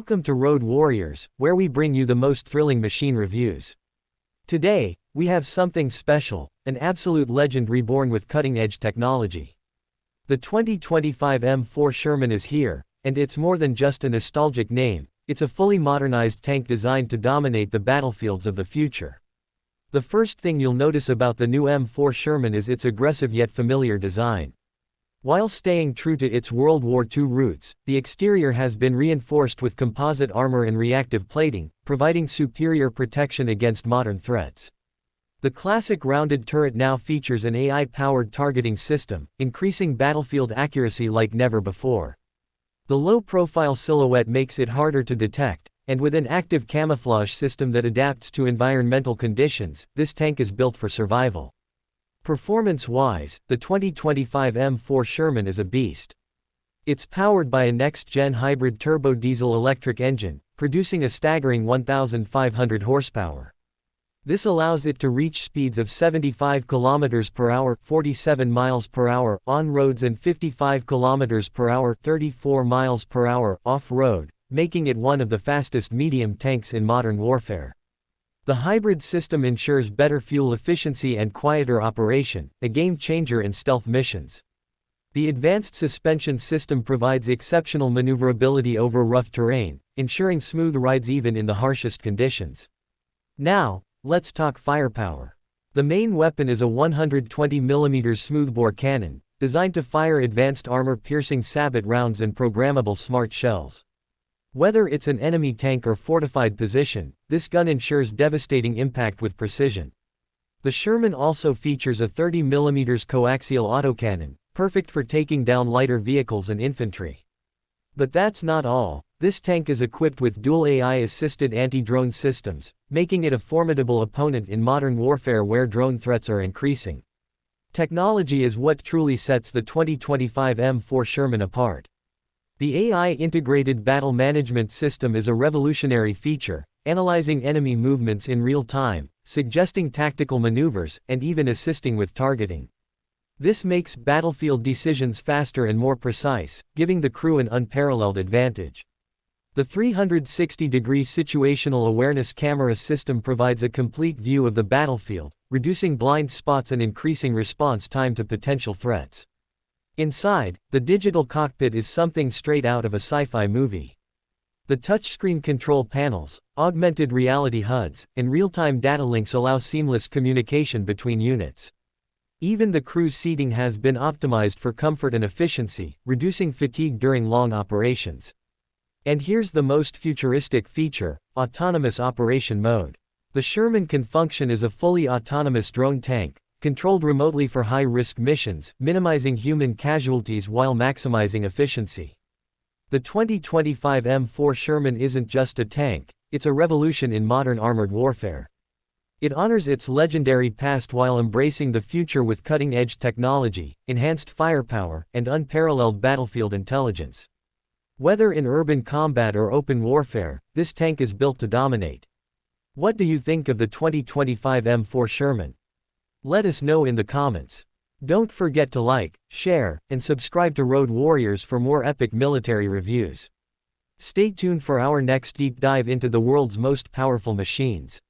Welcome to Road Warriors, where we bring you the most thrilling machine reviews. Today, we have something special, an absolute legend reborn with cutting-edge technology. The 2025 M4 Sherman is here, and it's more than just a nostalgic name, it's a fully modernized tank designed to dominate the battlefields of the future. The first thing you'll notice about the new M4 Sherman is its aggressive yet familiar design. While staying true to its World War II roots, the exterior has been reinforced with composite armor and reactive plating, providing superior protection against modern threats. The classic rounded turret now features an AI-powered targeting system, increasing battlefield accuracy like never before. The low-profile silhouette makes it harder to detect, and with an active camouflage system that adapts to environmental conditions, this tank is built for survival. Performance-wise, the 2025 M4 Sherman is a beast. It's powered by a next-gen hybrid turbo-diesel-electric engine, producing a staggering 1,500 horsepower. This allows it to reach speeds of 75 km per hour, 47 miles per hour on roads and 55 km per hour, 34 miles per hour off-road, making it one of the fastest medium tanks in modern warfare. The hybrid system ensures better fuel efficiency and quieter operation, a game-changer in stealth missions. The advanced suspension system provides exceptional maneuverability over rough terrain, ensuring smooth rides even in the harshest conditions. Now, let's talk firepower. The main weapon is a 120mm smoothbore cannon, designed to fire advanced armor-piercing sabot rounds and programmable smart shells. Whether it's an enemy tank or fortified position, this gun ensures devastating impact with precision. The Sherman also features a 30mm coaxial autocannon, perfect for taking down lighter vehicles and infantry. But that's not all. This tank is equipped with dual AI-assisted anti-drone systems, making it a formidable opponent in modern warfare where drone threats are increasing. Technology is what truly sets the 2025 M4 Sherman apart. The AI-integrated battle management system is a revolutionary feature, analyzing enemy movements in real time, suggesting tactical maneuvers, and even assisting with targeting. This makes battlefield decisions faster and more precise, giving the crew an unparalleled advantage. The 360-degree situational awareness camera system provides a complete view of the battlefield, reducing blind spots and increasing response time to potential threats. Inside, the digital cockpit is something straight out of a sci-fi movie. The touchscreen control panels, augmented reality HUDs, and real-time data links allow seamless communication between units. Even the crew's seating has been optimized for comfort and efficiency, reducing fatigue during long operations. And here's the most futuristic feature: autonomous operation mode. The Sherman can function as a fully autonomous drone tank, controlled remotely for high-risk missions, minimizing human casualties while maximizing efficiency. The 2025 M4 Sherman isn't just a tank, it's a revolution in modern armored warfare. It honors its legendary past while embracing the future with cutting-edge technology, enhanced firepower, and unparalleled battlefield intelligence. Whether in urban combat or open warfare, this tank is built to dominate. What do you think of the 2025 M4 Sherman? Let us know in the comments. Don't forget to like, share, and subscribe to Road Warriors for more epic military reviews. Stay tuned for our next deep dive into the world's most powerful machines.